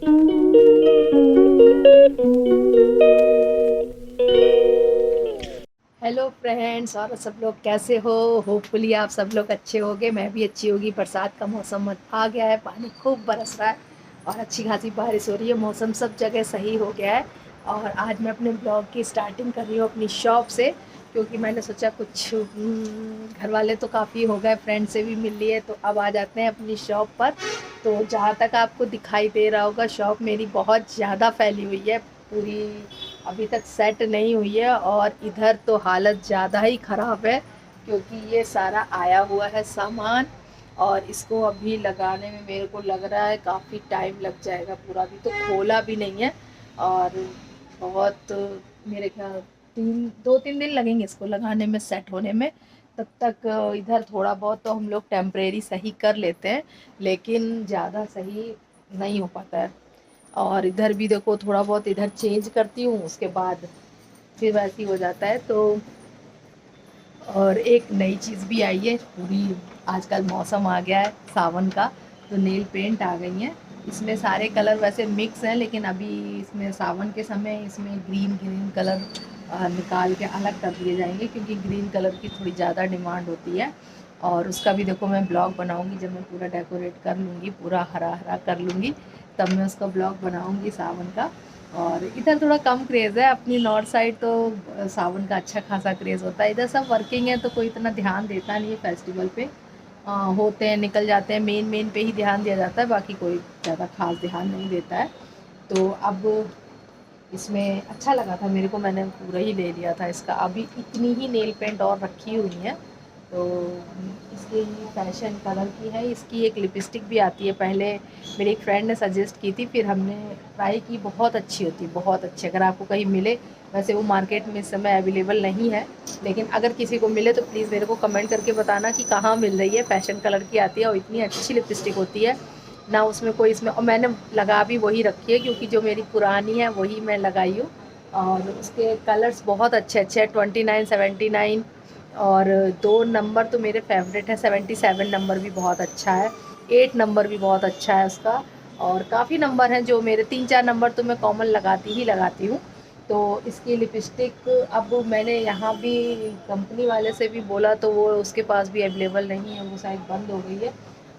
Hello friends, और सब लोग कैसे हो। होपफुली आप सब लोग अच्छे होंगे, मैं भी अच्छी होगी। बरसात का मौसम आ गया है, पानी खूब बरस रहा है और अच्छी खासी बारिश हो रही है। मौसम सब जगह सही हो गया है। और आज मैं अपने ब्लॉग की स्टार्टिंग कर रही हूँ अपनी शॉप से, क्योंकि मैंने सोचा कुछ घर वाले तो काफ़ी हो गए, फ्रेंड से भी मिल लिए, तो अब आ जाते हैं अपनी शॉप पर। तो जहाँ तक आपको दिखाई दे रहा होगा, शॉप मेरी बहुत ज़्यादा फैली हुई है, पूरी अभी तक सेट नहीं हुई है। और इधर तो हालत ज़्यादा ही ख़राब है, क्योंकि ये सारा आया हुआ है सामान, और इसको अभी लगाने में मेरे को लग रहा है काफ़ी टाइम लग जाएगा। पूरा अभी तो खोला भी नहीं है, और बहुत मेरे ख्याल 2-3 दिन लगेंगे इसको लगाने में, सेट होने में। तब तक इधर थोड़ा बहुत तो हम लोग टेम्परेरी सही कर लेते हैं, लेकिन ज़्यादा सही नहीं हो पाता है। और इधर भी देखो, थोड़ा बहुत इधर चेंज करती हूँ, उसके बाद फिर वैसे ही हो जाता है। तो और एक नई चीज़ भी आई है पूरी, आजकल मौसम आ गया है सावन का, तो नेल पेंट आ गई हैं। इसमें सारे कलर वैसे मिक्स हैं, लेकिन अभी इसमें सावन के समय इसमें ग्रीन ग्रीन कलर निकाल के अलग कर दिए जाएंगे, क्योंकि ग्रीन कलर की थोड़ी ज़्यादा डिमांड होती है। और उसका भी देखो मैं ब्लॉग बनाऊंगी, जब मैं पूरा डेकोरेट कर लूँगी, पूरा हरा हरा कर लूँगी, तब मैं उसका ब्लॉग बनाऊंगी सावन का। और इधर थोड़ा कम क्रेज़ है, अपनी नॉर्थ साइड तो सावन का अच्छा खासा क्रेज़ होता है। इधर सब वर्किंग है, तो कोई इतना ध्यान देता नहीं है फेस्टिवल पे। होते हैं, निकल जाते हैं, मेन मेन पे ही ध्यान दिया जाता है, बाकी कोई ज़्यादा खास ध्यान नहीं देता है। तो अब इसमें अच्छा लगा था मेरे को, मैंने पूरा ही ले लिया था इसका। अभी इतनी ही नेल पेंट और रखी हुई है। तो इसकी फैशन कलर की है, इसकी एक लिपस्टिक भी आती है, पहले मेरी एक फ्रेंड ने सजेस्ट की थी, फिर हमने ट्राई की, बहुत अच्छी होती है, बहुत अच्छी। अगर आपको कहीं मिले, वैसे वो मार्केट में इस समय अवेलेबल नहीं है, लेकिन अगर किसी को मिले तो प्लीज़ मेरे को कमेंट करके बताना कि कहाँ मिल रही है। फैशन कलर की आती है और इतनी अच्छी लिपस्टिक होती है ना, उसमें कोई इसमें, और मैंने लगा भी वही रखी है, क्योंकि जो मेरी पुरानी है वही मैं लगाई हूँ। और उसके कलर्स बहुत अच्छे अच्छे हैं, 29, 79, और 2 नंबर तो मेरे फेवरेट है, 77 नंबर भी बहुत अच्छा है, 8 नंबर भी बहुत अच्छा है उसका। और काफ़ी नंबर हैं जो मेरे, 3-4 नंबर तो मैं कॉमन लगाती ही लगाती हूँ। तो इसकी लिपस्टिक अब मैंने यहाँ भी कंपनी वाले से भी बोला, तो वो उसके पास भी अवेलेबल नहीं है, वो शायद बंद हो गई है।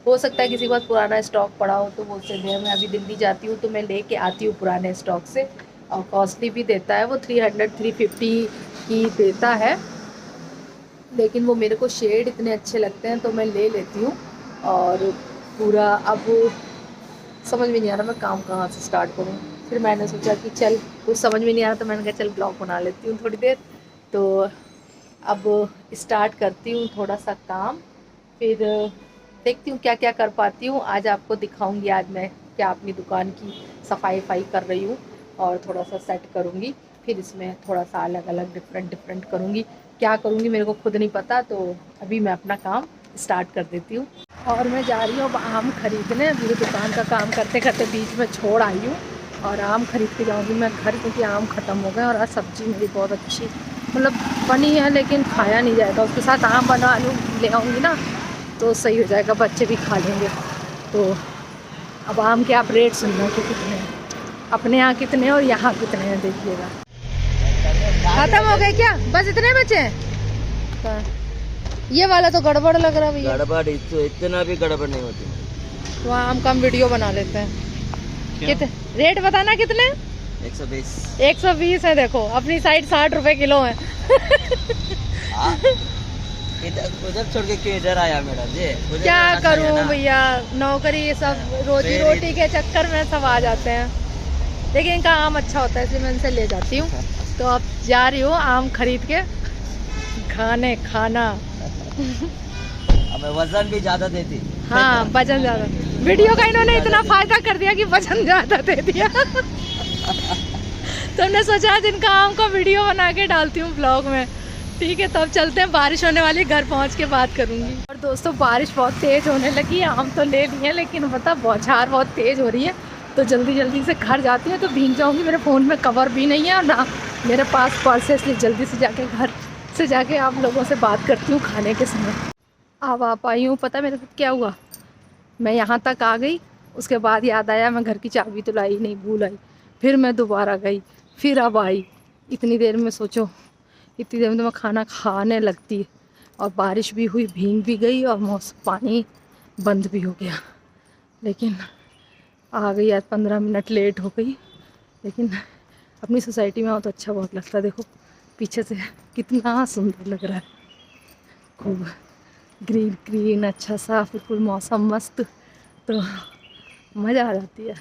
हो सकता है किसी के पास पुराना स्टॉक पड़ा हो तो वो उससे दे। मैं अभी दिल्ली जाती हूँ तो मैं लेके आती हूँ पुराने स्टॉक से, और कॉस्टली भी देता है वो, 300-350 की देता है, लेकिन वो मेरे को शेड इतने अच्छे लगते हैं तो मैं ले लेती हूँ। और पूरा अब समझ में नहीं आ रहा मैं काम कहाँ से स्टार्ट करूँ। फिर मैंने सोचा कि चल, कुछ समझ में नहीं आ रहा, तो मैंने कहा चल ब्लॉग बना लेती हूँ थोड़ी देर। तो अब स्टार्ट करती हूँ थोड़ा सा काम, फिर देखती हूँ क्या क्या कर पाती हूँ। आज आपको दिखाऊंगी आज मैं क्या अपनी दुकान की सफाई वफाई कर रही हूँ, और थोड़ा सा सेट करूँगी। फिर इसमें थोड़ा सा अलग अलग डिफरेंट डिफरेंट करूँगी, क्या करूँगी मेरे को खुद नहीं पता। तो अभी मैं अपना काम स्टार्ट कर देती हूँ। और मैं जा रही हूँ अब आम खरीदने, अभी दुकान का काम करते करते बीच में छोड़ आई हूँ, और आम खरीद के जाऊँगी मैं घर, क्योंकि आम ख़त्म हो गए। और आज सब्ज़ी मेरी बहुत अच्छी मतलब बनी है, लेकिन खाया नहीं जाएगा, उसके साथ आम बना लूँ, ले आऊँगी ना तो सही हो जाएगा, बच्चे भी खा लेंगे। तो अब आम के आप रेट सुनना कि कितने हैं, अपने यहाँ कितने हैं और यहाँ कितने हैं, देखिएगा। खत्म हो गए क्या, बस इतने बचे हैं? हाँ। ये वाला तो गड़बड़ लग रहा है भैया। गड़बड़ इतना भी गड़बड़ नहीं होती। तो आम का हम वीडियो बना लेते हैं। कितने रेट बताना, कितने? 120। 120 है, देखो अपनी साइड 60 रुपए किलो है। उधर छोड़ के क्यों इधर आया मैडम जी? क्या करूं भैया, नौकरी ये सब रोजी रोटी के चक्कर में सब आ जाते हैं, लेकिन इनका आम अच्छा होता है, इसलिए मैं इनसे ले जाती हूँ। तो अब जा रही हूँ आम खरीद के खाना। हमें वजन भी ज्यादा देती। हाँ, वजन ज्यादा, वीडियो का इन्होंने इतना फायदा कर दिया कि वजन ज्यादा दे दिया। तो हमने सोचा आज इनका आम का वीडियो बना के डालती हूँ ब्लॉग में। ठीक है, तो अब चलते हैं, बारिश होने वाली, घर पहुँच के बात करूँगी। और दोस्तों बारिश बहुत तेज़ होने लगी है, आम तो ले लिए लेकिन पता बौछार बहुत तेज़ हो रही है, तो जल्दी जल्दी से घर जाती हूँ तो भीग जाऊँगी। मेरे फ़ोन में कवर भी नहीं है और ना मेरे पास पर्स है, इसलिए जल्दी से जाके घर से जाके आप लोगों से बात करती हूँ खाने के समय। अब आ पाई हूँ, पता मेरे साथ क्या हुआ, मैं यहाँ तक आ गई उसके बाद याद आया मैं घर की चाबी तो लाई नहीं, भूल आई। फिर मैं दोबारा गई, फिर अब आई। इतनी देर में सोचो, इतनी देर में तो मैं खाना खाने लगती। और बारिश भी हुई, भीग भी गई और मौसम पानी बंद भी हो गया। लेकिन आ गई आज 15 मिनट लेट हो गई। लेकिन अपनी सोसाइटी में आओ तो अच्छा बहुत लगता है। देखो पीछे से कितना सुंदर लग रहा है, खूब ग्रीन ग्रीन, अच्छा सा बिल्कुल मौसम मस्त। तो मज़ा आ जाती है।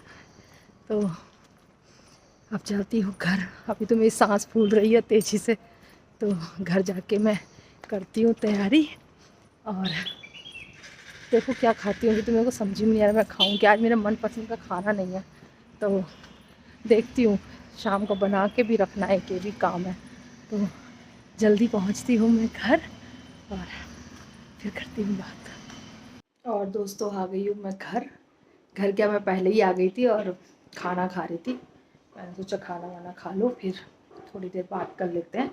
तो अब जाती हूँ घर। अभी तो मेरी सांस फूल रही है तेज़ी से, तो घर जाके मैं करती हूँ तैयारी। और देखो क्या खाती हूँ, तो मेरे को समझ में नहीं आ रहा मैं खाऊँ क्या। आज मेरा मनपसंद का खाना नहीं है, तो देखती हूँ। शाम को बना के भी रखना है, कि भी काम है। तो जल्दी पहुँचती हूँ मैं घर और फिर करती हूँ बात। और दोस्तों आ गई हूँ मैं घर। घर क्या, मैं पहले ही आ गई थी और खाना खा रही थी। मैंने सोचा खाना वाना खा लो, फिर थोड़ी देर बात कर लेते हैं।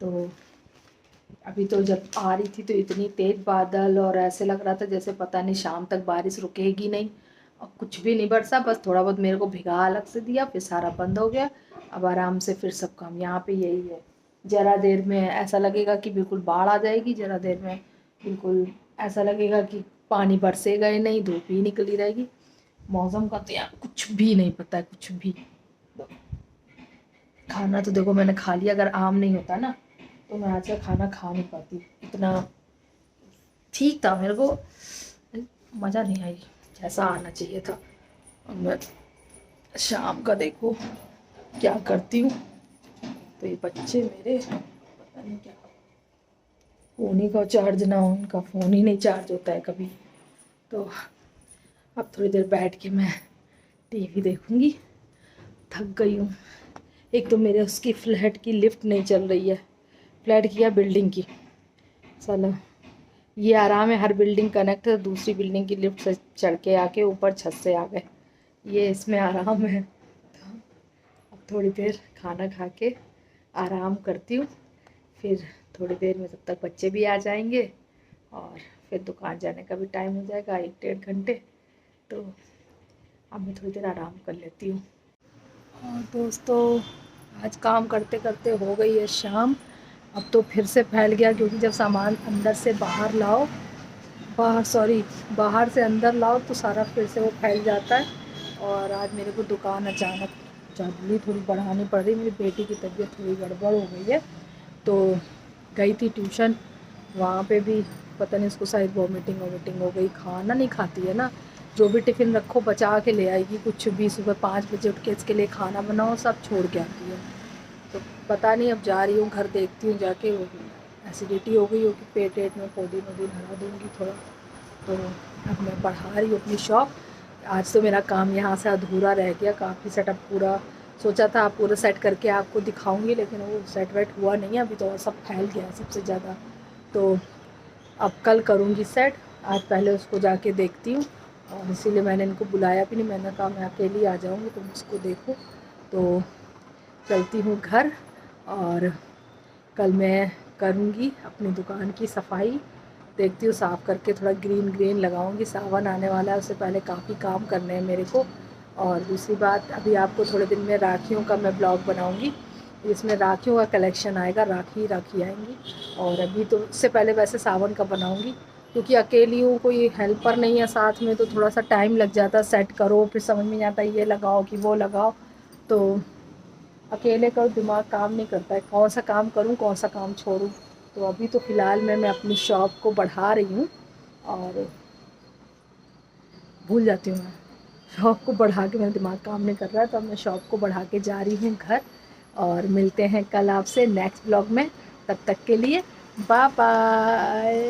तो अभी तो जब आ रही थी तो इतनी तेज़ बादल, और ऐसे लग रहा था जैसे पता नहीं शाम तक बारिश रुकेगी नहीं। और कुछ भी नहीं बरसा, बस थोड़ा बहुत मेरे को भिगा अलग से दिया, फिर सारा बंद हो गया। अब आराम से फिर सब काम। यहाँ पे यही है, ज़रा देर में ऐसा लगेगा कि बिल्कुल बाढ़ आ जाएगी, ज़रा देर में बिल्कुल ऐसा लगेगा कि पानी बरसेगा ही नहीं, धूप ही निकली रहेगी। मौसम का तो यहाँ कुछ भी नहीं पता है, कुछ भी। खाना तो देखो मैंने खा लिया। अगर आम नहीं होता ना तो मैं आज का खाना खा नहीं पाती। इतना ठीक था, मेरे को मज़ा नहीं आई जैसा आना चाहिए था। और मैं शाम का देखो क्या करती हूँ। तो ये बच्चे मेरे पता नहीं क्या, फ़ोन ही का चार्ज ना हो, उनका फ़ोन ही नहीं चार्ज होता है कभी। तो अब थोड़ी देर बैठ के मैं टीवी देखूँगी। थक गई हूँ। एक तो मेरे उसकी फ्लैट की लिफ्ट नहीं चल रही है, फ्लैट की या बिल्डिंग की। साला ये आराम है, हर बिल्डिंग कनेक्ट है, दूसरी बिल्डिंग की लिफ्ट से चढ़ के आके ऊपर छत से आ गए। ये इसमें आराम है। तो अब थोड़ी देर खाना खा के आराम करती हूँ। फिर थोड़ी देर में तब तक बच्चे भी आ जाएंगे और फिर दुकान जाने का भी टाइम हो जाएगा, 1-1.5 घंटे। तो अब मैं थोड़ी देर आराम कर लेती हूँ। और दोस्तों आज काम करते करते हो गई है शाम। अब तो फिर से फैल गया, क्योंकि जब सामान अंदर से बाहर लाओ, बाहर से अंदर लाओ तो सारा फिर से वो फैल जाता है। और आज मेरे को दुकान अचानक जल्दी थोड़ी बढ़ानी पड़ रही। मेरी बेटी की तबीयत थोड़ी गड़बड़ हो गई है, तो गई थी ट्यूशन। वहाँ पे भी पता नहीं उसको शायद वॉमिटिंग हो गई। खाना नहीं खाती है ना, जो भी टिफ़िन रखो बचा के ले आएगी। कुछ भी सुबह 5 बजे उठ के इसके लिए खाना बनाओ, सब छोड़ के आती है। तो पता नहीं, अब जा रही हूँ घर, देखती हूँ जाके। वो एसिडिटी हो गई होगी पेट वेट में, कोडिन वोडिन हरा दूँगी थोड़ा। तो अब मैं बढ़ा रही हूँ अपनी शॉप। आज तो मेरा काम यहाँ से अधूरा रह गया, काफ़ी सेटअप पूरा सोचा था पूरा सेट करके आपको दिखाऊंगी, लेकिन वो सेट वेट हुआ नहीं है अभी। तो सब फैल गया है सबसे ज़्यादा। तो अब कल करूँगी सेट, आज पहले उसको जाके देखती हूँ। और इसीलिए मैंने इनको बुलाया भी नहीं, मैंने कहा मैं अकेली आ जाऊँगी, तुम उसको देखो। तो चलती हूँ घर, और कल मैं करूँगी अपनी दुकान की सफाई। देखती हूँ साफ़ करके थोड़ा ग्रीन ग्रीन लगाऊंगी। सावन आने वाला है, उससे पहले काफ़ी काम करने हैं मेरे को। और दूसरी बात, अभी आपको थोड़े दिन में राखियों का मैं ब्लॉग बनाऊंगी, इसमें राखियों का कलेक्शन आएगा, राखी आएंगी। और अभी तो उससे पहले वैसे सावन का बनाऊंगी, क्योंकि अकेली हूँ, कोई हेल्पर नहीं है साथ में, तो थोड़ा सा टाइम लग जाता है। सेट करो फिर समझ में नहीं आता ये लगाओ कि वो लगाओ। तो अकेले का दिमाग काम नहीं करता है, कौन सा काम करूं कौन सा काम छोड़ूं। तो अभी तो फ़िलहाल मैं अपनी शॉप को बढ़ा रही हूँ, और भूल जाती हूँ मैं, शॉप को बढ़ा के मेरा दिमाग काम नहीं कर रहा है। तो अब मैं शॉप को बढ़ा के जा रही हूँ घर। और मिलते हैं कल आपसे नेक्स्ट ब्लॉग में। तब तक के लिए बाय बाय।